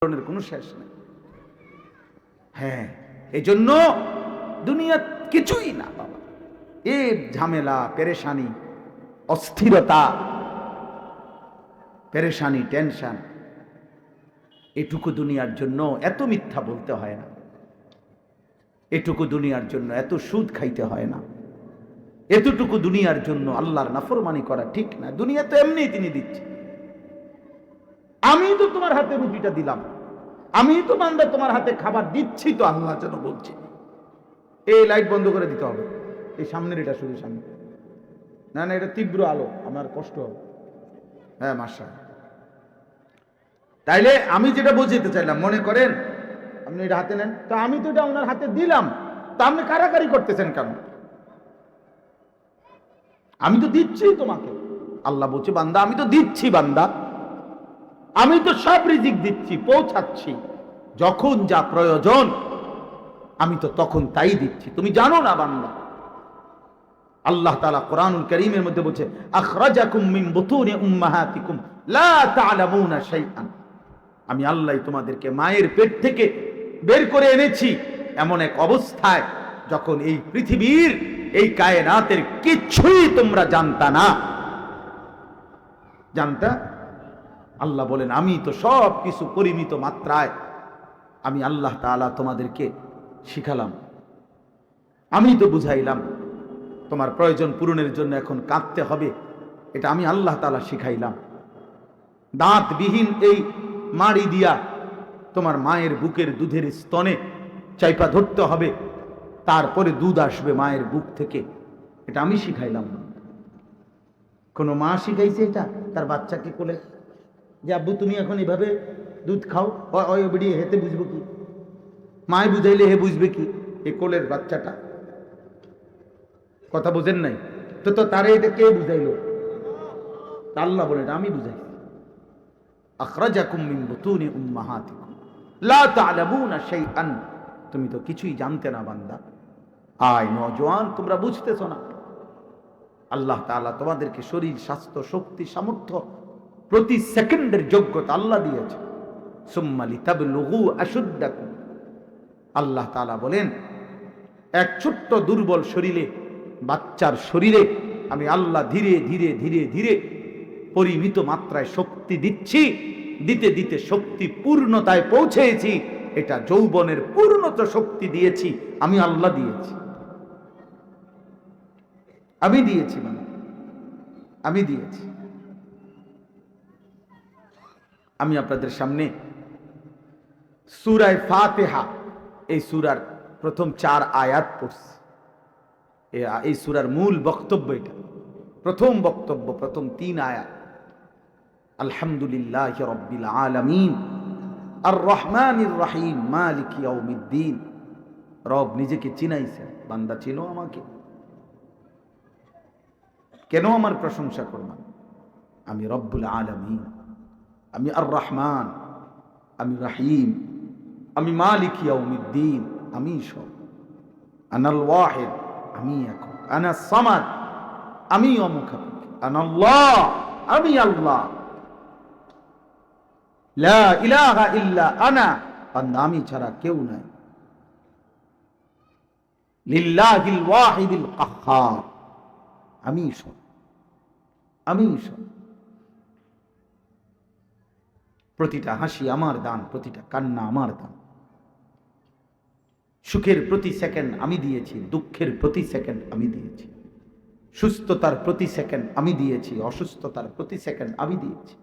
কোনো শেষ নেই। হ্যাঁ, এই জন্য দুনিয়া কিছুই না বাবা। এ ঝামেলা, পেরেশানি, অস্থিরতা, পেরেশানি, টেনশন, এটুকু দুনিয়ার জন্য এত মিথ্যা বলতে হয় না। এটুকু দুনিয়ার জন্য এত সুদ খাইতে হয় না। এতটুকু দুনিয়ার জন্য আল্লাহর নাফরমানি করা ঠিক না। দুনিয়া তো এমনি তিনি দিচ্ছে। আমি তো তোমার হাতে রুটিটা দিলাম, আমি তো বান্দা তোমার হাতে খাবার দিচ্ছি, তো আল্লাহ যেন বলছি এই লাইট বন্ধ করে দিতে হবে, এই সামনের এটা শুধু সামনে, না না এটা তীব্র আলো, আমার কষ্ট হবে। হ্যাঁ মাসা, তাইলে আমি যেটা বুঝতে চাইলাম, মনে করেন আপনি এটা হাতে নেন, তো আমি তো এটা ওনার হাতে দিলাম, তা আপনি কারাকারি করতেছেন কেন? আমি তো দিচ্ছি তোমাকে। আল্লাহ বলছে বান্দা আমি তো দিচ্ছি, বান্দা আমি তো সব রিজিক দিচ্ছি, পৌঁছাচ্ছি, যখন যা প্রয়োজন আমি তো তখন তাই দিচ্ছি, তুমি জানো না বান্দা। আল্লাহ তাআলা কোরআনুল কারীমের মধ্যে বলছে আখরাজাকুম মিন বুতুনি উম্মাহাতিকুম লা তা'লামুনা শাইআন, আমি আল্লাহ তোমাদেরকে মায়ের পেট থেকে বের করে এনেছি এমন এক অবস্থায় যখন এই পৃথিবীর, এই কায়নাতের কিছুই তোমরা জানতা না। জানতা? আল্লাহ বলেন আমি তো সব কিছু পরিমিত মাত্রায় আমি আল্লাহ তাআলা তোমাদেরকে শিখালাম, আমি তো বুঝাইলাম। তোমার প্রয়োজন পূরণের জন্য এখন কাঁদতে হবে, এটা আমি আল্লাহ তাআলা শিখাইলাম। দাঁতবিহীন এই মাড়ি দিয়া তোমার মায়ের বুকের দুধের স্তনে চাইপা ধরতে হবে, তারপরে দুধ আসবে মায়ের বুক থেকে, এটা আমি শিখাইলাম। কোনো মা শিখাইছে এটা তার বাচ্চাকে কোলে, যে আব্বু তুমি এখন এভাবে দুধ খাও, ওই বেরিয়ে হেতে বুঝবো কি? মায় বুঝাইলে হে বুঝবে কি? এ কোলের বাচ্চাটা কথা বোঝেন নাই তো, তো তারে এটা কে বুঝাইলো? আল্লাহ বলে এটা আমি বুঝাইছি। আখরাজাকুম মিন বুতুনি উম্মাহাতিকুম লা তা'লামুনা শাইআন, তুমি তো কিছুই জানতে না বান্দা। আয় নওজোয়ান, তোমরা বুঝতেছো না। আল্লাহ তাআলা তোমাদেরকে শরীর, স্বাস্থ্য, শক্তি, সামর্থ্য, প্রতি সেকেন্ডের যোগ্যতা আল্লাহ দিয়েছে। সুম্মা লিতাবলুগু আশুদ্দাকুম, আল্লাহ তাআলা বলেন এক ছোট্ট দুর্বল শরীরে, বাচ্চার শরীরে আমি আল্লাহ ধীরে ধীরে ধীরে ধীরে পরিমিত মাত্রায় শক্তি দিচ্ছি, দিতে দিতে শক্তি পূর্ণতায় পৌঁছেছি। এটা যৌবনের পূর্ণত শক্তি দিয়েছি আমি আল্লাহ দিয়েছি, আমি দিয়েছি, মানে আমি দিয়েছি। আমি আপনাদের সামনে সূরা ফাতিহা, এই সূরার প্রথম 4 আয়াত পড়ছি। এই সূরার মূল বক্তব্য এটা, প্রথম বক্তব্য, প্রথম 3 আয়াত। আলহামদুলিল্লাহি রাব্বিল আলামিন আর রহমানির রহিম মালিক ইয়াউমিদ্দিন। রব নিজেকে চিনাইছেন, বান্দা চিনো আমাকে, কেন আমার প্রশংসা করলাম? আমি রব্বুল আলামিন, আমি আর রহমান, আমি রহিম, আমি মালিক ইয়াউমিদ্দিন, আমি সব। আনাল ওয়াহিদ, আমি একক। আনা সামাদ, আমি অমুখাপেক্ষী। আনাল্লাহ, আমি আল্লাহ। লা ইলাহা ইল্লা আনা, আমি ছাড়া কেউ নাই। লিল্লাহিল ওয়াহিদিল কাহ্হার, আমি সব, আমি সব। প্রতিটা হাসি আমার দান, প্রতিটা কান্না আমার দান। সুখের প্রতি সেকেন্ড আমি দিয়েছি, দুঃখের প্রতি সেকেন্ড আমি দিয়েছি, সুস্থতার প্রতি সেকেন্ড আমি দিয়েছি, অসুস্থতার প্রতি সেকেন্ড আমি দিয়েছি।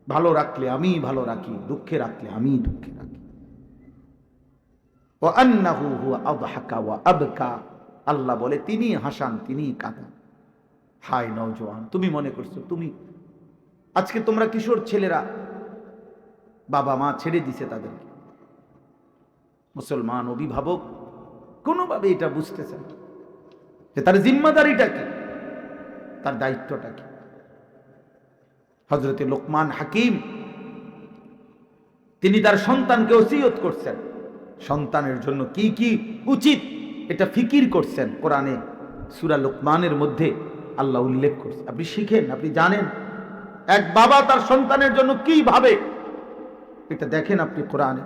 ভালো রাখলে আমি ভালো রাখি, দুঃখে রাখলে আমি দুঃখে রাখি। ওয়া আন্নাহু হুয়া আযহাকা ওয়া আবকা, আল্লাহ বলে তিনি হাসান, তিনি কাঁদান। হায় নওজোয়ান, তুমি মনে করছো তুমি আজকে, তোমরা কিশোর ছেলেরা বাবা মা ছেড়ে দিছে তাদেরকে, মুসলমান অভিভাবক কোনোভাবে এটা বুঝতেছে না যে তার জিম্মাদারিটা কি, তার দায়িত্বটা কি। হযরতে লোকমান হাকিম তিনি তার সন্তানকে ওসিয়ত করছেন, সন্তানের জন্য কি কি উচিত এটা ফিকির করছেন। কোরআনে সূরা লোকমানের মধ্যে আল্লাহ উল্লেখ করছে, আপনি শিখেন, আপনি জানেন এক বাবা তার সন্তানের জন্য কি ভাবে। এটা দেখেন আপনি কোরআনে।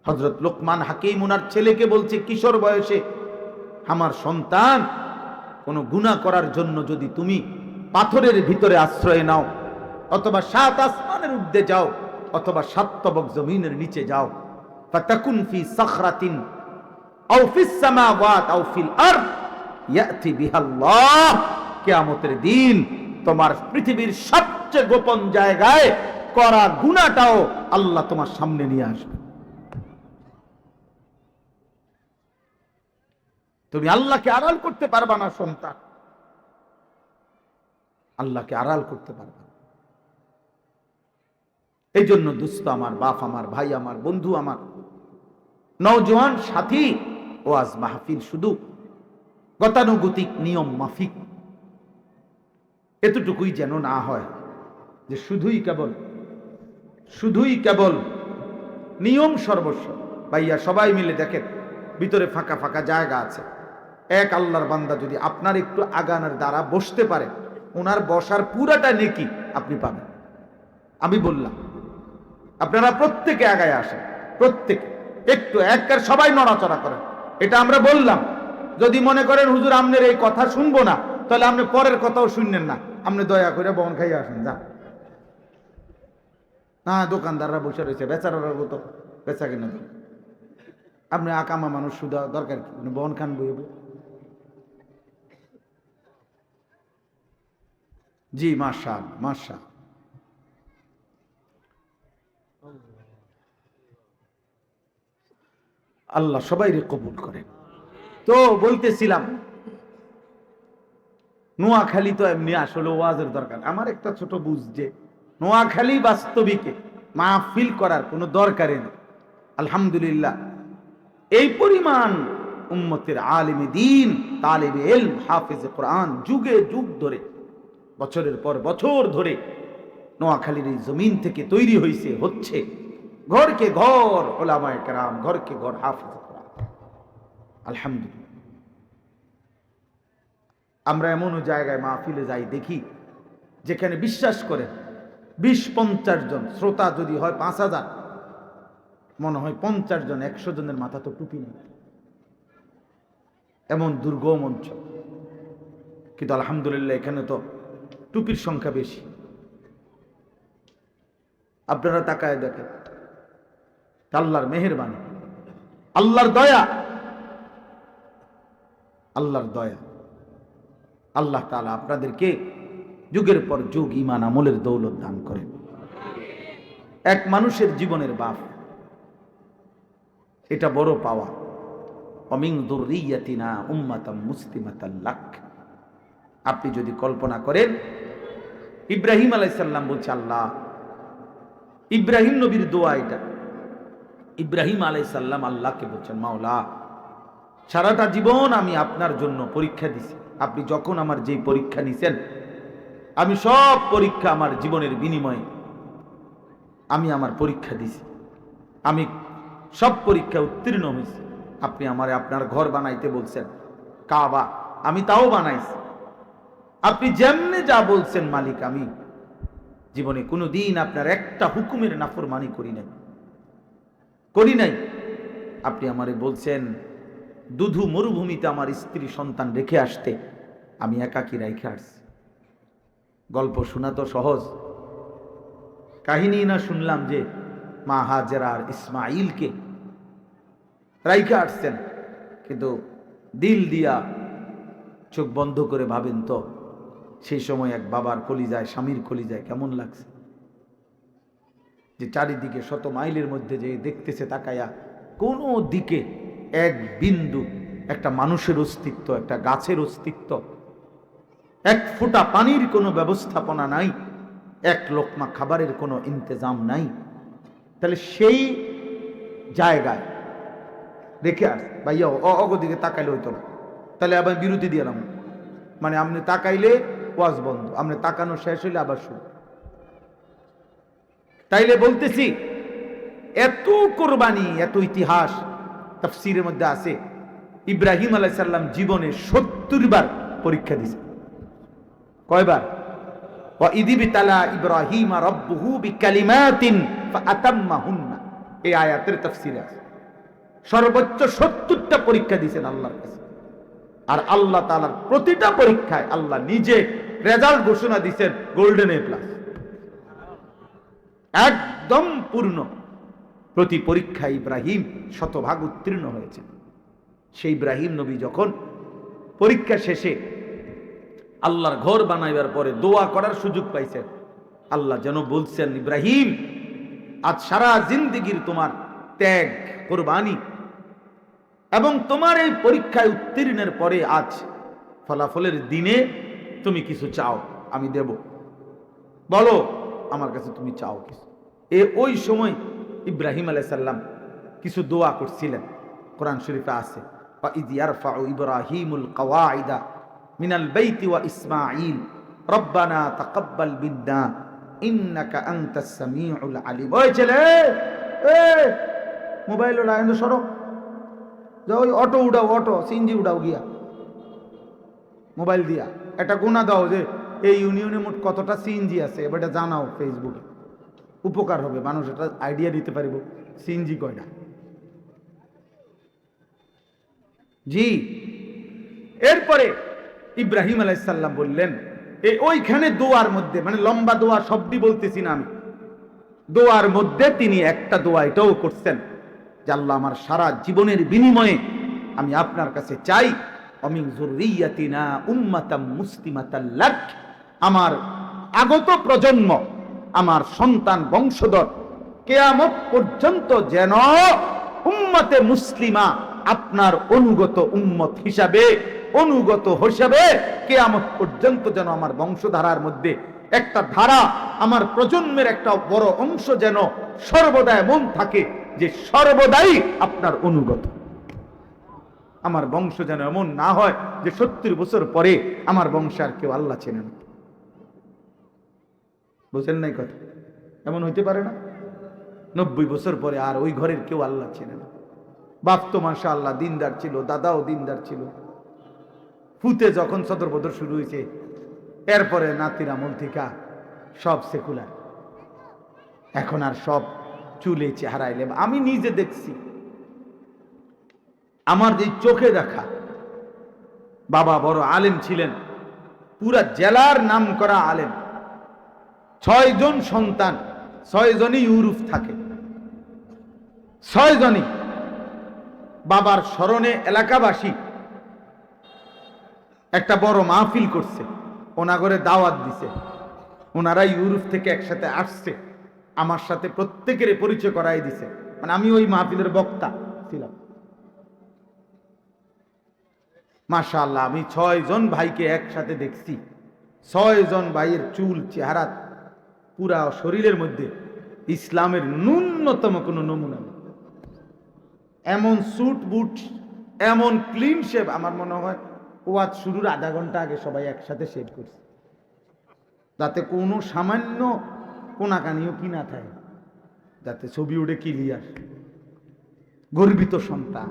হযরত লোকমান হাকিম ওনার ছেলেকে বলছে কিশোর বয়সে, আমার সন্তান, কোনো গুনাহ করার জন্য যদি তুমি পাথরের ভিতরে আশ্রয় নাও, অথবা 7 আসমানের ঊর্ধ্বে যাও, অথবা 7 তবক জমিনের নিচে যাও, ফাতাকুন ফি সাখরাতিন আও ফিস সামাওয়াত আও ফিল আরদ ইয়াতি বিহাল্লাহ, কিয়ামতের দিন তোমার পৃথিবীর সবচেয়ে গোপন জায়গায় করা গুনাহটাও আল্লাহ তোমার সামনে নিয়ে আসবে। তুমি আল্লাহকে আড়াল করতে পারবা না সন্তান, আল্লাহকে আড়াল করতে পারবা না। এই জন্য দোস্ত আমার, বাপ আমার, ভাই আমার, বন্ধু আমার, নওজোয়ান সাথী, ওয়াজ মাহফিল শুধু গতানুগতিক নিয়ম মাফিক, এতটুকুই যেন না হয় যে শুধুই কেবল নিয়ম সর্বস্ব। ভাইয়া সবাই মিলে দেখেন, ভিতরে ফাঁকা ফাঁকা জায়গা আছে, এক আল্লাহর বান্দা যদি আপনার একটু আগানোর দ্বারা বসতে পারে, ওনার বসার পুরাটা নেকি আপনি পাবেন। আমি বললাম আপনারা প্রত্যেকে আগায় আসেন, প্রত্যেকে একটু একবার সবাই নড়াচড়া করেন, এটা আমরা বললাম। যদি মনে করেন হুজুর আপনার এই কথা শুনবো না, তাহলে আপনি পরের কথাও শুনলেন না, আপনি দয়া করে বন খাইয়ে আসেন, যান। না, দোকানদাররা বসে রয়েছে, বেচারারা তো বেচা কিনা, আপনি আকামা মানুষ, শুধু দরকার কি বন খান বইবে। জি মাশাআল্লাহ, মাশাআল্লাহ। আল্লাহ সবাইরে কবুল করেন। তো বলতেছিলাম, নোয়াখালী তো এমনি আসলে ওয়াজের দরকার। আমার একটা ছোট বুঝ যে নোয়াখালী বাস্তবিকে মাহফিল করার কোনো দরকারই নেই। আলহামদুলিল্লাহ, এই পরিমাণ উম্মতের আলিমে দ্বীন, তালিবে ইলম, হাফেজে কোরআন যুগে যুগ ধরে, বছরের পর বছর ধরে নোয়াখালীর এই জমিন থেকে তৈরি হয়েছে, হচ্ছে ঘরকে ঘর ওলামায়ে কেরাম, ঘরকে ঘর হাফেজে কোরআন। আলহামদুলিল্লাহ, আমরা এমনও জায়গায় মাহফিলে যাই, দেখি যেখানে বিশ্বাস করেন 20-50 জন শ্রোতা যদি হয় 5000, মনে হয় 50 জন 100 জনের মাথা তো টুপি নেই, এমন দুর্গম অঞ্চল। কিন্তু আলহামদুলিল্লাহ এখানে তো টুপির সংখ্যা বেশি। আপনারা তাকায় দেখেন, আল্লাহর মেহেরবানি, আল্লাহর দয়া, আল্লাহর দয়া। আল্লাহ তাআলা আপনাদেরকে যুগের পর যুগ ঈমান আমলের দৌলত দান করেন। এক মানুষের জীবনের বাপ, এটা বড় পাওয়া। অমিন যুররিয়াতিনা উম্মাতাম মুসলিমাতাল লাক। আপনি যদি কল্পনা করেন, ইব্রাহিম আলাইহিস সালাম বলছে, আল্লাহ, ইব্রাহিম নবীর দোয়া এটা। ইব্রাহিম আলাইহিস সালাম আল্লাহকে বলছেন, মাওলা, সারাটা জীবন আমি আপনার জন্য পরীক্ষা দিছি। আপনি যখন আমার যেই পরীক্ষা নিছেন, আমি সব পরীক্ষা আমার জীবনের বিনিময়ে আমি আমার পরীক্ষা দিছি, আমি সব পরীক্ষা উত্তীর্ণ হয়েছি। আপনি আমারে আপনার ঘর বানাইতে বলছেন, কাবা, আমি তাও বানাইছি। আপনি যেমনে যা বলছেন মালিক, আমি জীবনে কোনোদিন আপনার একটা হুকুমের নাফরমানি করি নাই। আপনি আমারে বলছেন দুধু মরুভূমিতে আমার স্ত্রী সন্তান রেখে আসতে, আমি একাকী রেখে আসছি। গল্প শোনা তো সহজ, কাহিনী না শুনলাম যে মা হাজেরা আর ইসমাইলকে রাইখা আসছেন, কিন্তু দিল দিয়া চোখ বন্ধ করে ভাবেন তো সেই সময় এক বাবার কলিজায়, স্বামীর কলিজায় কেমন লাগছে, যে চারিদিকে 100 মাইলের মধ্যে যে দেখতেছে তাকায়া, কোনো দিকে এক বিন্দু একটা মানুষের অস্তিত্ব, একটা গাছের অস্তিত্ব, এক ফোঁটা পানির কোনো ব্যবস্থাপনা নাই, এক লোকমা খাবারের কোনো ইন্তজাম নাই। তাহলে সেই জায়গায় রেখে আস ভাইয়া, অগদিকে তাকাইলে হইতো না, তাহলে আবার বিরতি দিয়ে নাম, মানে আপনি তাকাইলে ওয়াজ বন্ধ, আপনি তাকানো শেষ হইলে আবার শুরু। তাইলে বলতেছি, এত কোরবানি, এত ইতিহাস তাফসীরের মধ্যে আছে। ইব্রাহিম আলাইহিস সালাম জীবনে 70 বার পরীক্ষা দিয়েছে। কয়বার? ওয়া ইযিবতালা ইব্রাহিমা রাব্বুহু বিকালিমাতিন ফাআতাম্মাহুন্না, এই আয়াতের তাফসীরে আছে সর্বোচ্চ 70টা পরীক্ষা দিয়েছেন আল্লাহর কাছে। আর আল্লাহ তাআলার প্রতিটা পরীক্ষায় আল্লাহ নিজে রেজাল্ট ঘোষণা দিয়েছেন গোল্ডেন এ প্লাস, একদম পূর্ণ। প্রতি পরীক্ষায় ইব্রাহিম শতভাগ উত্তীর্ণ হয়েছেন। সেই ইব্রাহিম নবী যখন পরীক্ষা শেষে আল্লাহর ঘর বানাইবার পরে দোয়া করার সুযোগ পাইছেন, আল্লাহ যেন বলছেন, ইব্রাহিম আজ সারা জিন্দেগীর তোমার ত্যাগ, কুরবানি এবং তোমার এই পরীক্ষায় উত্তীর্ণের পরে আজ ফলাফলের দিনে তুমি কিছু চাও, আমি দেব, বলো আমার কাছে তুমি চাও কিছু। ওই সময় ইব্রাহিম আলাইহিস সালাম কিছু দোয়া করছিলেন, কোরআন শরীফে আছে, وَإِذْ يَرْفَعُ إِبْرَاهِيمُ الْقَوَاعِدَ مِنَ الْبَيْتِ وَإِسْمَاعِيلُ رَبَّنَا تَقَبَّلْ مِنَّا إِنَّكَ أَنْتَ السَّمِيعُ الْعَلِيمُ। ওই ছেলে, মোবাইল লাইন সরো, যাও ওই অটো উঠাও, অটো সিএনজি উঠাও গিয়া মোবাইল দিয়া একটা গুণা দাও যে এই ইউনিয়নে মোট কতটা সিএনজি আছে, এবার এটা জানাও ফেসবুকে, উপকার হবে, মানুষ এটা আইডিয়া দিতে পারিব সিএনজি কয়টা। জি, এরপরে ইব্রাহিম আলাইহিস সালাম বললেন, ওইখানে দোয়ার মধ্যে, মানে লম্বা দোয়া শব্দই বলতেছি না আমি, দোয়ার মধ্যে তিনি একটা দোয়া এটাও করছেন যে আল্লাহ আমার সারা জীবনের বিনিময়ে আমি আপনার কাছে চাই, অমিন যুররিয়াতিনা উম্মাতাম মুসলিমাতাল লাক, আমার আগত প্রজন্ম, আমার সন্তান বংশধর কিয়ামত পর্যন্ত যেন উম্মতে মুসলিমা আপনার অনুগত উম্মত হিসাবে, অনুগত হিসাবে কিয়ামত পর্যন্ত যেন আমার বংশধারার মধ্যে একটা ধারা, আমার প্রজন্মের একটা বড় অংশ যেন সর্বদা এমন থাকে যে সর্বদাই আপনার অনুগত। আমার বংশ যেন এমন না হয় যে 70 বছর পরে আমার বংশে আর কেউ আল্লাহ চেনে না। বুঝেন নাই কথা? এমন হইতে পারে না 90 বছর পরে আর ওই ঘরের কেউ আল্লাহ চেনে না। বাপ তো মাশাআল্লাহ দিনদার ছিল, দাদাও দিনদার ছিল, ফুতে যখন সদর বদর শুরু হয়েছে এরপরে নাতির আমল থেকে সব সেকুলার, এখন আর সব চুলে চেহারা এলে। আমি নিজে দেখছি, আমার যে চোখে দেখা বাবা বড় আলেম ছিলেন, পুরা জেলার নাম করা আলেম, 6 জন সন্তান, 6 জনই ইউরোপ থাকে, 6 জনই বাবার স্মরণে এলাকাবাসী একটা বড় মাহফিল করছে, ওনাগরে দাওয়াত দিছে, ওনারা ইউরোপ থেকে একসাথে আসছে, আমার সাথে প্রত্যেকের পরিচয় করাই দিছে, মানে আমি ওই মাহফিলের বক্তা ছিলাম। মাশাআল্লাহ, আমি 6 জন ভাইকে একসাথে দেখছি, 6 জন ভাইয়ের চুল চেহারা পুরা শরীরের মধ্যে ইসলামের ন্যূনতম কোনো নমুনা নেই। এমন স্যুট বুট, এমন ক্লিন শেভ, আমার মনে হয় ওয়াজ শুরুর আধা ঘন্টা আগে সবাই একসাথে শেভ করছে, যাতে কোনো সামান্য কোনাকানিও কি না থাকে, যাতে ছবি উঠে ক্লিয়ার। গর্বিত সন্তান।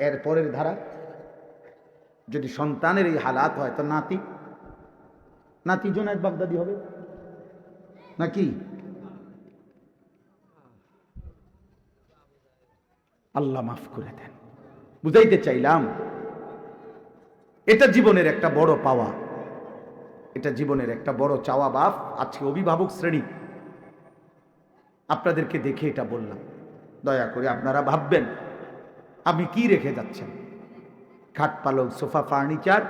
এর পরের ধারা, যদি সন্তানের এই হালাত হয় তো নাতি জোনায়েদ বাগদাদি হবে নাকি? আল্লাহ মাফ করে দেন। বুঝাইতে চাইলাম এটা জীবনের একটা বড় পাওয়া, এটা জীবনের একটা বড় চাওয়া। বাপ, আজকে অভিভাবক শ্রেণী আপনাদেরকে দেখে এটা বললাম, দয়া করে আপনারা ভাববেন আপনি কি রেখে যাচ্ছেন। খাট পালক, সোফা, ফার্নিচার,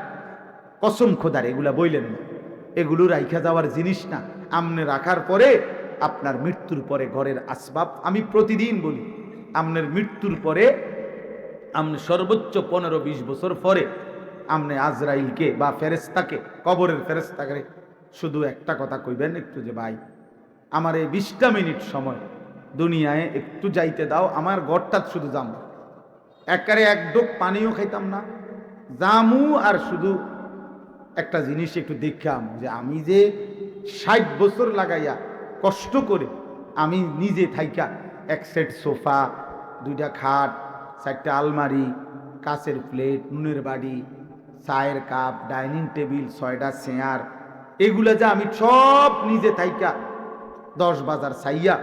কসম খোদার এগুলা বইলেন না, এগুলো রাইখা যাওয়ার জিনিস না। আমনে রাখার পরে আপনার মৃত্যুর পরে ঘরের আসবাব, আমি প্রতিদিন বলি, আমনের মৃত্যুর পরে আমনে সর্বোচ্চ 15-20 বছর পরে আমনে আজরাইলকে বা ফেরেশতাকে, কবরের ফেরেশতাকে শুধু একটা কথা কইবেন, একটু যে ভাই আমার এই 20টা মিনিট সময় দুনিয়ায় একটু যাইতে দাও, আমার ঘরটা শুধু যাম, একারে এক ডোক পানিও খাইতাম না, জামু আর শুধু একটা জিনিস একটু দেখাম যে আমি যে 60 বছর লাগাইয়া কষ্ট করে আমি নিজে থাইকা এক সেট সোফা, 2টা খাট, 4টা আলমারি, কাচের প্লেট, নুনের বাড়ি, চায়ের কাপ, ডাইনিং টেবিল, 6টা চেয়ার, এগুলা যা আমি সব নিজে থাইকা 10 বাজার চাইয়া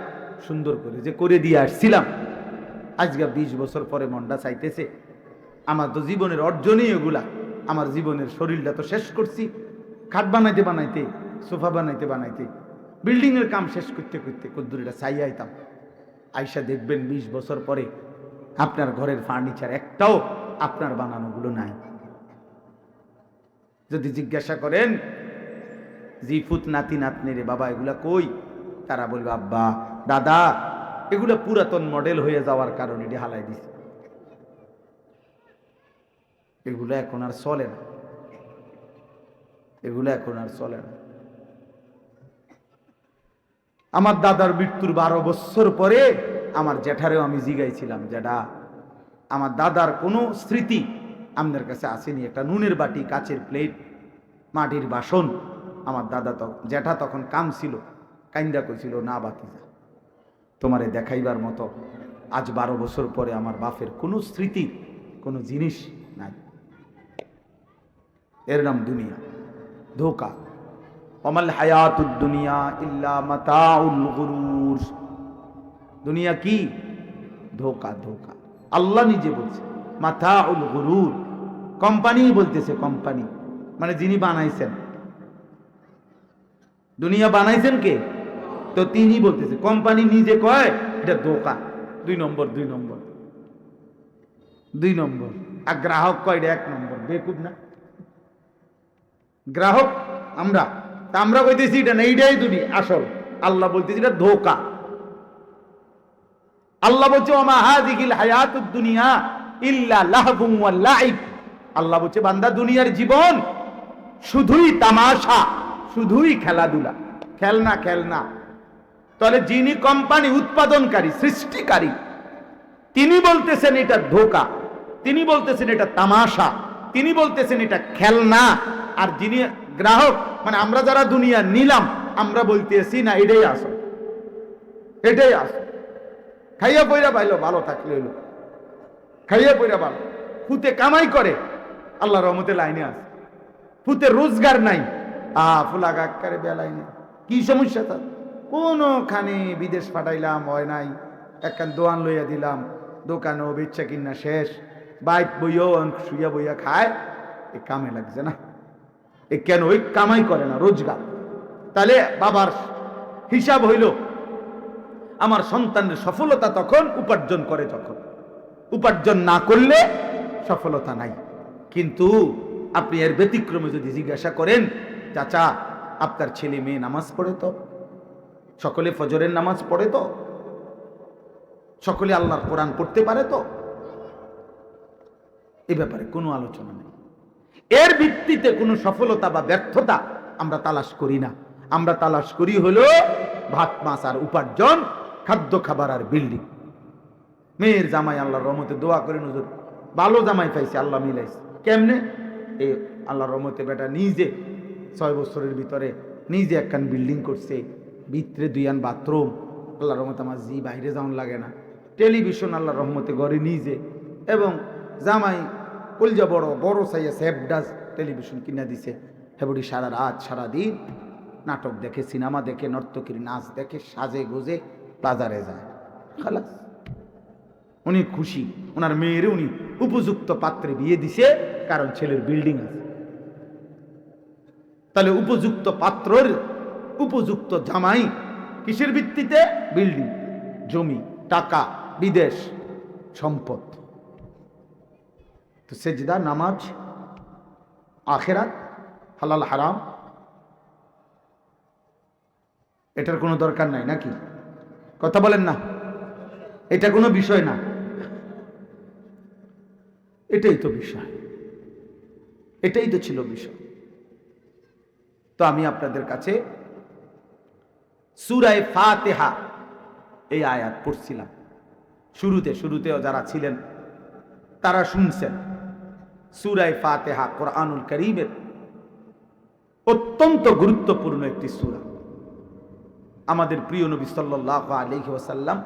সুন্দর করে যে করে দিয়ে আসছিলাম, আজকে 20 বছর পরে মনটা চাইতেছে আমার তো জীবনের অর্জনই এগুলা, আমার জীবনের শরীরটা তো শেষ করছি, খাট বানাইতে বানাইতে, সোফা বানাইতে বানাইতে, বিল্ডিং এর কাম শেষ করতে করতে কদ্দুরিটা চাই আইতাম। আইসা দেখবেন 20 বছর পরে আপনার ঘরের ফার্নিচার একটাও আপনার বানানোগুলো নাই। যদি জিজ্ঞাসা করেন জি ফুত নাতি নাতনি রে বাবা এগুলা কই, তারা বলবে আব্বা দাদা এগুলা পুরাতন মডেল হয়ে যাওয়ার কারণে এটি হালাই দিছে, এগুলো এখন আর চলে না, এগুলো এখন আর চলে না। আমার দাদার মৃত্যুর 12 বছর পরে আমার জ্যাঠারেও আমি জিগাইছিলাম, জ্যাঠা আমার দাদার কোনো স্মৃতি আপনার কাছে আসেনি? একটা নুনের বাটি, কাচের প্লেট, মাটির বাসন। আমার দাদা জ্যাঠা তখন কাম ছিল, কাইন্দা কইছিল না বাতিজা তোমারে দেখাইবার মতো আজ 12 বছর পরে আমার বাপের কোনো স্মৃতির কোনো জিনিস নাই। এর নাম দুনিয়া, ধোকা। ওমাল হায়াতুদ দুনিয়া ইল্লা মাতাউল গুরুর। দুনিয়া কি? ধোকা, ধোকা। আল্লাহ নিজে বলছে মাতাউল গুরুর। কোম্পানি বলতেছে, কোম্পানি মানে যিনি বানাইছেন, দুনিয়া বানাইছেন কে? তো তিনি বলতেছে, কোম্পানি নিজে কয় এটা ধোকা। 2 নম্বর, 2 নম্বর, 2 নম্বর। আর গ্রাহক কয় এটা 1 নম্বর। বেকুব না গ্রাহক? আমরা আমরা কইতেছি এটা না, এইটাই দুনিয়া আসল। আল্লাহ বলতেছি এটা ধোকা। আল্লাহ বলছে ওমা হাযিহিল হায়াতুদ দুনিয়া ইল্লা লাহবুন ওয়া লাইব। আল্লাহ বলছে বান্দা দুনিয়ার জীবন শুধুই তামাশা, শুধুই খেলাধুলা, খেলনা খেলনা। তাহলে যিনি কোম্পানি উৎপাদনকারী, সৃষ্টিকারী, তিনি বলতেছেন এটা ধোকা, তিনি বলতেছেন এটা তামাশা, তিনি বলতেছেন এটা খেলনা। আর যিনি গ্রাহক মানে আমরা যারা দুনিয়া নিলাম, আমরা বলতেছি না এটাই আসল, এটাই আসল। খাইয়া পয়রা পাইলো ভালো থাকলে হইলো, খাইয়া পয়রা ভালো। ফুতে কামাই করে, আল্লাহ রহমতে লাইনে আছে। ফুতে রোজগার নাই, ফুলা গাক্কারে বেলাই নেই। কি সমস্যা তার? কোনখানে বিদেশ পাঠাইলাম হয় নাই, একখান দোয়ান লইয়া দিলাম, দোকানও বেচা কিনা শেষ, বাইক বইও শুইয়া বইয়া খায়, এ কামে লাগছে না। এ কেন? ওই কামাই করে না, রোজগার। তাহলে বাবার হিসাব হইল আমার সন্তানের সফলতা তখন উপার্জন করে, যখন উপার্জন না করলে সফলতা নাই। কিন্তু আপনি এর ব্যতিক্রমে যদি জিজ্ঞাসা করেন, চাচা আপনার ছেলে মেয়ে নামাজ পড়ে তো? সকলে ফজরের নামাজ পড়ে তো? সকলে আল্লাহর কোরআন পড়তে পারে তো? এ ব্যাপারে কোনো আলোচনা নেই। এর ভিত্তিতে কোনো সফলতা বা ব্যর্থতা আমরা তালাশ করি না। আমরা তালাশ করি হলো ভাত মাছ আর উপার্জন, খাদ্য খাবার আর বিল্ডিং। মেয়ের জামাই আল্লাহর রহমতে দোয়া করে নজর ভালো জামাই পাইছে, আল্লাহ মিলাইছে। কেমনে? এই আল্লাহর রহমতে বেটা নিজে 6 বছরের ভিতরে নিজে একখান বিল্ডিং করছে, ভিতরে 2 বাথরুম। আল্লাহর রহমতে আমার জি বাইরে যাওয়ান লাগে না। টেলিভিশন আল্লাহর রহমতে ঘরে নিজে, এবং জামাই কলজা বড় বড় সাইয়া সেভডাস টেলিভিশন কিনা দিছে। হেবড়ি সারা রাত সারা দিন নাটক দেখে, সিনেমা দেখে, নর্তকীর নাচ দেখে, সাজে গোজে বাজারে যায়, খালাস। উনি খুশি, ওনার মেয়ের উনি উপযুক্ত পাত্রে বিয়ে দিছে, কারণ ছেলের বিল্ডিং আছে। তাহলে উপযুক্ত পাত্রের উপযুক্ত জামাই কিসের ভিত্তিতে? বিল্ডিং, জমি, টাকা, বিদেশ, সম্পদ। তো সেজদা, নামাজ, আখেরাত, হালাল হারাম, এটার কোনো দরকার নাই নাকি? কথা বলেন না, এটা কোনো বিষয় না। এটাই তো বিষয়, এটাই তো ছিল বিষয়। তো আমি আপনাদের কাছে সূরা ফাতিহা এই আয়াত পড়ছিলাম। শুরুতেও যারা ছিলেন তারা শুনছেন। সূরা ফাতিহা কোরআনুল কারীমের অত্যন্ত গুরুত্বপূর্ণ একটি সূরা। আমাদের প্রিয় নবী সাল্লাল্লাহু আলাইহি ওয়াসাল্লাম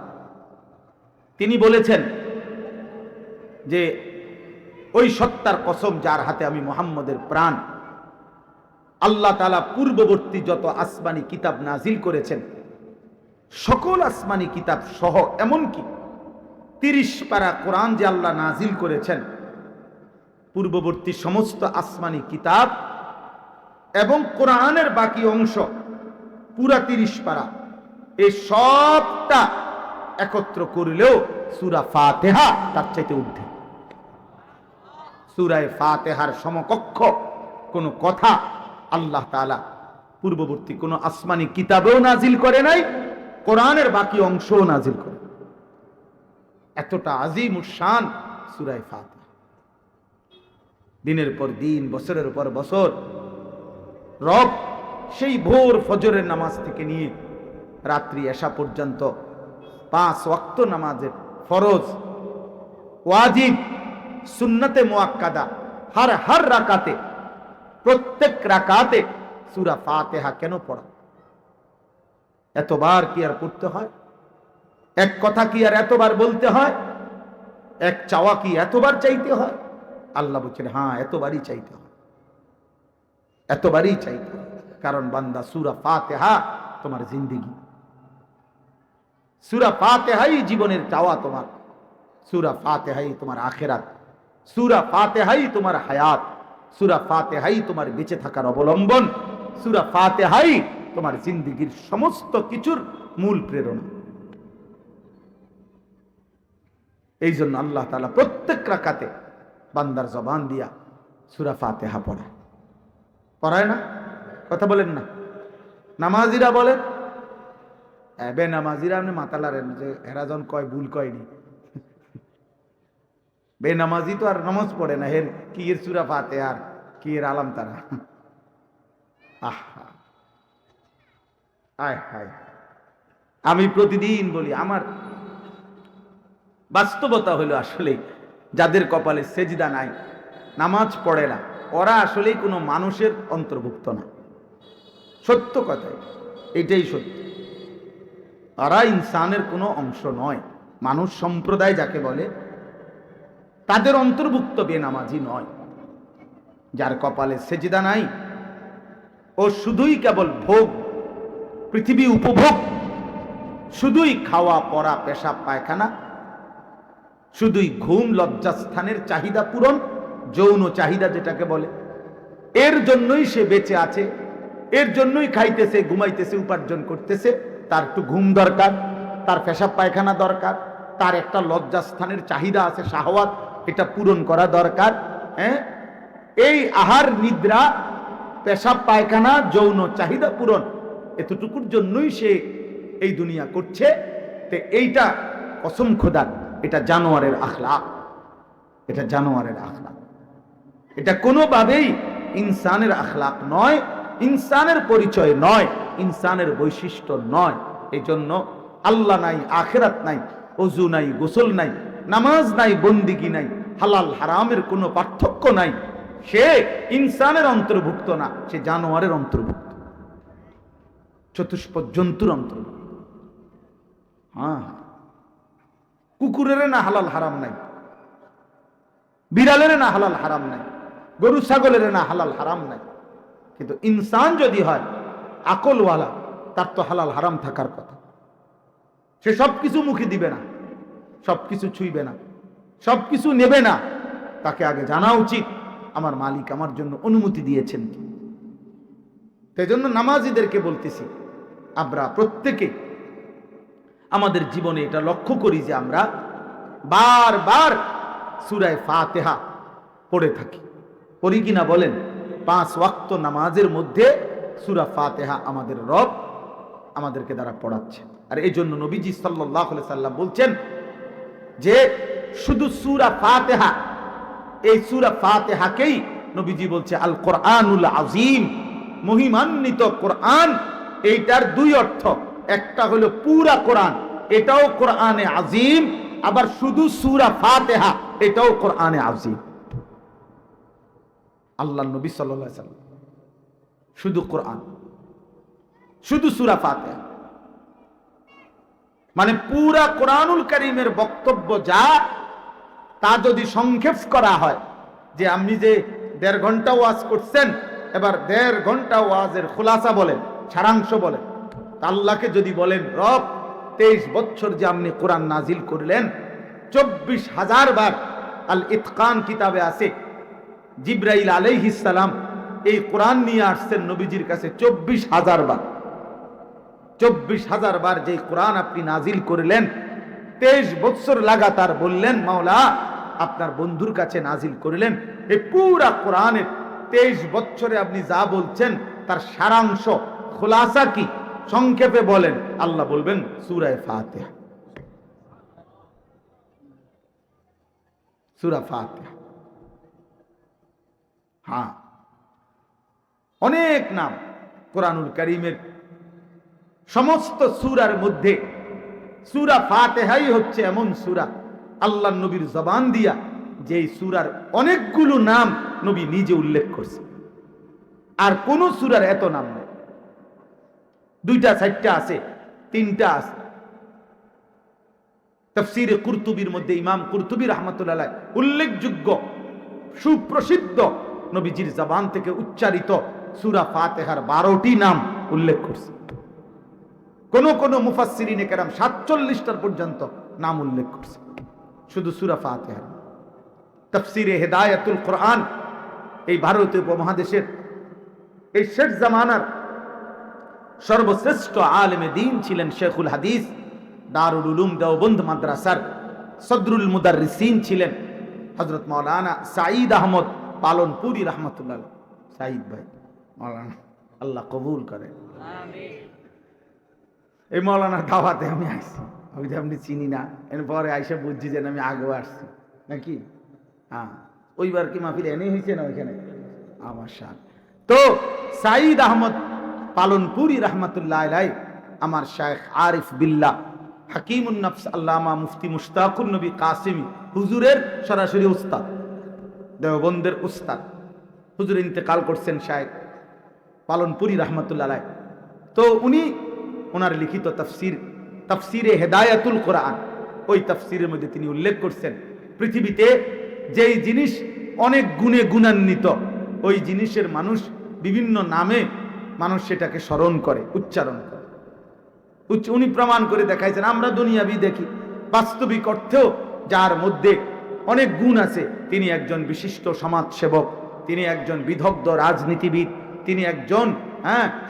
তিনি বলেছেন যে ওই সত্তার কসম যার হাতে আমি মুহাম্মদের প্রাণ, আল্লাহ তাআলা পূর্ববর্তী যত আসমানি কিতাব নাজিল করেছেন সকল আসমানি কিতাব সহ, এমনকি 30 পারা কোরআন যে আল্লাহ নাজিল করেছেন, পূর্ববর্তী সমস্ত আসমানি কিতাব এবং কোরআনের বাকি অংশ পুরা 30 পারা, এই সবটা একত্র করলেও সূরা ফাতিহা তার চাইতে ঊর্ধ্বে। সূরা ফাতিহার সমকক্ষ কোন কথা আল্লাহ তাআলা পূর্ববর্তী কোন আসমানি কিতাবেও নাজিল করে নাই, কোরআনের বাকি অংশও নাজিল করে। এতটা আজিমুশ শান সূরা ফাতিহা। দিনের পর দিন, বছরের পর বছর রব সেই ভোর ফজরের নামাজ থেকে নিয়ে রাত্রি এশা পর্যন্ত 5 ওয়াক্ত নামাজের ফরজ, ওয়াজিব, সুন্নতে মুআক্কাদা হর রাকাতে, প্রত্যেক রাকাতে সূরা ফাতিহা কেন পড়া? এতবার কি আর পড়তে হয়? এক কথা কি আর এতবার বলতে হয়? এক চাওয়া কি এতবার চাইতে হয়? আল্লাহ বলছেন হ্যাঁ, এতবারই চাইতে হয়, এতবারই চাইতে হয়। কারণ বান্দা, সূরা ফাতিহা তোমার জিন্দেগি, সূরা ফাতিহাই জীবনের চাওয়া তোমার, সূরা ফাতিহাই তোমার আখিরাত, সূরা ফাতিহাই তোমার হায়াত, সূরা ফাতিহাই তোমার বেঁচে থাকার অবলম্বন, সূরা ফাতিহাই তোমার জিন্দেগির সমস্ত কিছুর মূল প্রেরণা। এই জন্য আল্লাহ তাআলা প্রত্যেক রাকাতে বান্দার জবান দিয়া সূরা ফাতিহা পড়ায়। পড়ায় না? কথা বলেন না? নামাজিরা বলেন, এবে নামাজিরা আপনি মাথা লারেন যে হেরাজন কয় ভুল কয়নি। বেনামাজি তো আর নামাজ পড়ে না, হের কি এর সূরা ফাতিহা কি এর আলাম তারা। আহা, আয় হায়, আমি প্রতিদিন বলি, আমার বাস্তবতা হলো আসলে যাদের কপালে সেজদা নাই, নামাজ পড়ে না, ওরা আসলেই কোনো মানুষের অন্তর্ভুক্ত না। সত্য কথাই, এটাই সত্য। ওরা ইনসানের কোনো অংশ নয়। মানুষ সম্প্রদায় যাকে বলে তাদের অন্তর্ভুক্ত বেনামাজি নয়। যার কপালে সেজদা নাই, ও শুধুই কেবল ভোগ, পৃথিবী উপভোগ, শুধুই খাওয়া পড়া পেশাব পায়খানা, শুধুই ঘুম, লজ্জাস্থানের চাহিদা পূরণ, যৌন চাহিদা যেটাকে বলে, এর জন্যই সে বেঁচে আছে, এর জন্যই খাইতেছে, ঘুমাইতেছে, উপার্জন করতেছে। তার একটু ঘুম দরকার, তার পেশাব পায়খানা দরকার, তার একটা লজ্জাস্থানের চাহিদা আছে, শাহওয়াত, এটা পূরণ করা দরকার। হ্যাঁ, এই আহার, নিদ্রা, পেশাব পায়খানা, যৌন চাহিদা পূরণ, এতটুকুর জন্যই সে এই দুনিয়া করছে। তো এইটা কসম খোদার, এটা জানোয়ারের আখলাক, এটা জানোয়ারের আখলাক, এটা কোনোভাবেই ইনসানের আখলাক নয়, ইনসানের পরিচয় নয়, ইনসানের বৈশিষ্ট্য নয়। এই জন্য আল্লাহ নাই, আখিরাত নাই, ওযু নাই, গোসল নাই, নামাজ নাই, বন্দিগি নাই, হালাল হারামের কোনো পার্থক্য নাই। সে ইনসানের অন্তর্ভুক্ত না, সে জানোয়ারের অন্তর্ভুক্ত, চতুষ্পদ জন্তুর অন্তর্ভুক্ত। হ্যাঁ, কুকুরের না হালাল হারাম নাই, বিড়ালের না হালাল হারাম নাই, গরু ছাগলের না হালাল হারাম নাই, কিন্তু ইনসান যদি হয় আকলওয়ালা, তার তো হালাল হারাম থাকার কথা। সে সবকিছু মুখে দিবে না, সবকিছু ছুঁইবে না, সবকিছু নেবে না। তাকে আগে জানা উচিত আমার মালিক আমার জন্য অনুমতি দিয়েছেন কি। সেই জন্য নামাজিদেরকে বলতেছি, আমরা প্রত্যেকে আমাদের জীবনে এটা লক্ষ্য করি যে আমরা বারবার সূরা ফাতিহা পড়ে থাকি। পড়ি কিনা বলেন? 5 ওয়াক্ত নামাজের মধ্যে সূরা ফাতিহা আমাদের রব আমাদেরকে দ্বারা পড়াচ্ছে। আর এই জন্য নবীজি সাল্লাল্লাহু আলাইহি সাল্লাম বলছেন যে শুধু সূরা ফাতিহা, এই সূরা ফাতিহাকেই নবীজি বলছে আল কোরআনুল আযীম, মহিমান্বিত কোরআন। এইটার 2 অর্থ, একটা হলো পুরা কোরআন, এটাও কোরআনে আযীম, আবার শুধু সূরা ফাতিহা, এটাও কোরআনে আযীম। আল্লাহর নবী সাল্লাল্লাহু আলাইহি সাল্লাম শুধু কোরআন, শুধু সূরা ফাতিহা, মানে পুরা কোরআনুল কারীমের বক্তব্য যা, তা যদি সংক্ষেপ করা হয় যে আপনি যে 1.5 ঘন্টা ওয়াজ করছেন, এবার 1.5 ঘন্টা ওয়াজের খুলাসা বলেন, সারাংশ বলেন। আল্লাহকে যদি বলেন, রব 23 বছর যে আপনি কোরআন নাজিল করলেন, 24,000 বার, আল ইতকান কিতাবে আছে জিবরাইল আলাইহিস সালাম এই কোরআন নিয়ে আসছেন নবীজির কাছে 24,000 বার। 24,000 বার যে কোরআন আপনি নাজিল করলেন, 23 বছর লাগাতার বললেন মাওলা আপনার বন্ধুর কাছে নাজিল করলেন। এই পুরা কোরআনের 23 বছরে আপনি যা বলছেন তার সারাংশ, খুলাসা কি, সংক্ষেপে বলেন। আল্লাহ বলবেন সূরা ফাতিহা। সূরা ফাতিহা, হ্যাঁ, অনেক নাম কোরআনুল কারীমের সমস্ত সূরার মধ্যে সূরা ফাতিহাই হচ্ছে এমন সূরা আল্লাহর নবীর জবান দিয়া যে সূরার অনেকগুলো নাম নবী নিজে উল্লেখ করছে। আর কোন সূরার এত নাম নেই। 2টা 4টা আছে, 3টা আছে। তাফসীরে কুরতুবীর মধ্যে ইমাম কুরতুবী রাহমাতুল্লাহ আলাইহি উল্লেখযোগ্য সুপ্রসিদ্ধ নবীজির জবান থেকে উচ্চারিত সূরা ফাতিহার 12টি নাম উল্লেখ করছে। কোন কোন মুফাসসিরিনে কেরাম 47টার পর্যন্ত নাম উল্লেখ করছে শুধু সূরা ফাতিহার। তাফসীরে হিদায়াতুল কোরআন এই ভারতীয় উপমহাদেশের এই শেষ জামানার সর্বশ্রেষ্ঠ আলেমে দ্বীন ছিলেন শেখুল হাদিস, দারুল উলুম দেওবন্দ মাদ্রাসার সদরুল মুদাররিসিন ছিলেন হযরত মাওলানা সাঈদ আহমদ পালনপুরি রাহমাতুল্লাহ। সাঈদ ভাই মাওলানা, আল্লাহ কবুল করে, আমিন। এই মাওলানার দাওয়াতে আমি আসছি, আমি তো আপনি চিনি না, এরপরে আইসা বুঝছি যে আমি আগেও আসছি নাকি। হ্যাঁ, ওইবার কি মাহফিল এনেই হয়েছে না ওইখানে আমার সাথ। তো সাঈদ আহমদ পালনপুরি রাহমাতুল্লাহ আলাইহি আমার শায়েখ আরিফ বিল্লাহ হাকিমুন নফস আল্লামা মুফতি মুশতাকুর নবী কাসিমি হুজুরের সরাসরি উস্তাদ, দেওবন্দের উস্তাদ। হুজুর ইন্তেকাল করছেন শায়েখ পালনপুরি রাহমাতুল্লাহ আলাইহি। তো উনি ওনার লিখিত তাফসীরে হিদায়াতুল কোরআন, ওই তাফসীরের মধ্যে তিনি উল্লেখ করছেন পৃথিবীতে যেই জিনিস অনেক গুণে গুণান্বিত, ওই জিনিসের মানুষ বিভিন্ন নামে মানুষ সেটাকে স্মরণ করে, উচ্চারণ করে। উনি প্রমাণ করে দেখাইছেন। আমরা দুনিয়াবি দেখি, বাস্তবিক অর্থেও যার মধ্যে অনেক গুণ আছে, তিনি একজন বিশিষ্ট সমাজসেবক, তিনি একজন বিদগ্ধ রাজনীতিবিদ, তিনি একজন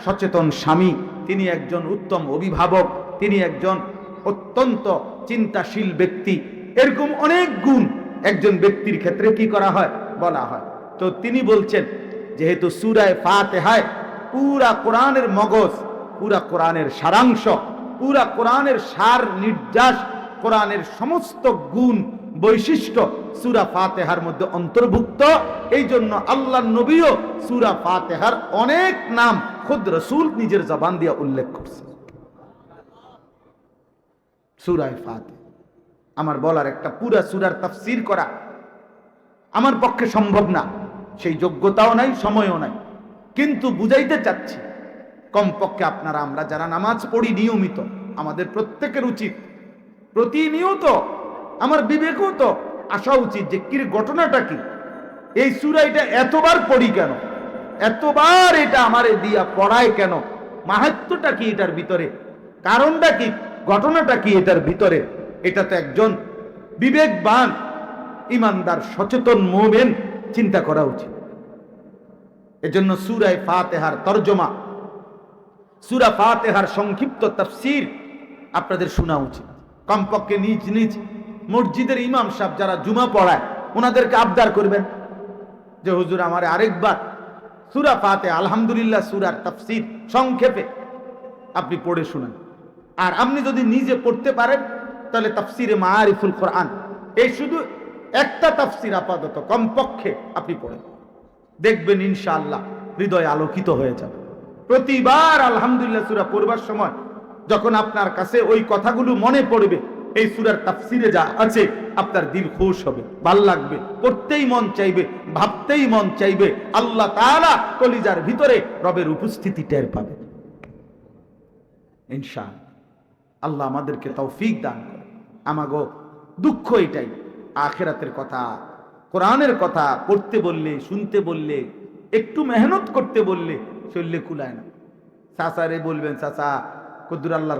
সচেতন স্বামী, তিনি একজন উত্তম অভিভাবক, তিনি একজন অত্যন্ত চিন্তাশীল ব্যক্তি। এরকম অনেক গুণ একজন ব্যক্তির ক্ষেত্রে কি করা হয়, বলা হয়। তো তিনি বলছেন যেহেতু সূরা ফাতিহায় পুরা কোরআনের মগজ, পুরা কোরআনের সারাংশ, পুরা কোরআনের সার নির্যাস, কোরআনের সমস্ত গুণ বৈশিষ্ট্য সূরা ফাতিহার মধ্যে অন্তর্ভুক্ত। এই জন্য আল্লাহর নবীও সূরা ফাতিহার অনেক নাম খুদ রাসূল নিজের জবান দিয়ে উল্লেখ করছে। সূরা ফাতিহা আমার বলার একটা পুরা সূরার তাফসীর করা আমার পক্ষে সম্ভব না, সেই যোগ্যতাও নাই, সময়ও নাই, কিন্তু বুঝাইতে চাচ্ছি কমপক্ষে আপনারা, আমরা যারা নামাজ পড়ি নিয়মিত, আমাদের প্রত্যেকের উচিত প্রতিনিয়ত, আমার বিবেকও তো আসা উচিত যে কি ঘটনাটা কি, এই সূরা এটা এতবার পড়ি কেন, এতবার এটা আমারে দিয়া পড়ায় কেন, মাহাত্ম্যটা কি এটার ভিতরে, কারণটা কি, ঘটনাটা কি এটার ভিতরে। এটা তো একজন বিবেকবান ইমানদার সচেতন মুমিন চিন্তা করা উচিত। এজন্য সূরা ফাতিহার তরজমা, সূরা ফাতিহার সংক্ষিপ্ত তাফসীর আপনাদের শোনা উচিত। কমপক্ষে নিজ নিজ মসজিদের ইমাম সাহেব যারা জুমা পড়ায় ওনাদেরকে আবদার করবেন যে হুজুর আমারে আরেকবার সূরা ফাতিহা আলহামদুলিল্লাহ সূরার তাফসীর সংক্ষেপে আপনি পড়ে শুনান। আর আপনি যদি নিজে পড়তে পারেন তাহলে তাফসীরে মাআরিফুল কোরআন, এই শুধু একটা তাফসীর আপাতত কমপক্ষে আপনি পড়েন, দেখবেন ইনশাআল্লাহ হৃদয় আলোকিত হয়ে যাবে। প্রতিবার আলহামদুলিল্লাহ সূরা পড়বার সময় যখন আপনার কাছে ওই কথাগুলো মনে পড়বে, এই সূরার তাফসীরে যা আছে, আপনার দিল খুশ হবে, ভাল লাগবে, পড়তেই মন চাইবে, ভাবতেই মন চাইবে। আল্লাহ তাআলা কলিজার ভিতরে রবের উপস্থিতি টের পাবে ইনশাআল্লাহ। আল্লাহ আমাদেরকে তৌফিক দান করে। আমাগো দুঃখ এটাই, আখিরাতের কথা কোরআনের কথা পড়তে বললে, শুনতে বললে, একটু মেহনত করতে বললে শরীরে কুলায় না। চাচারে বলবেন, চাচা কদ্দুর আল্লাহর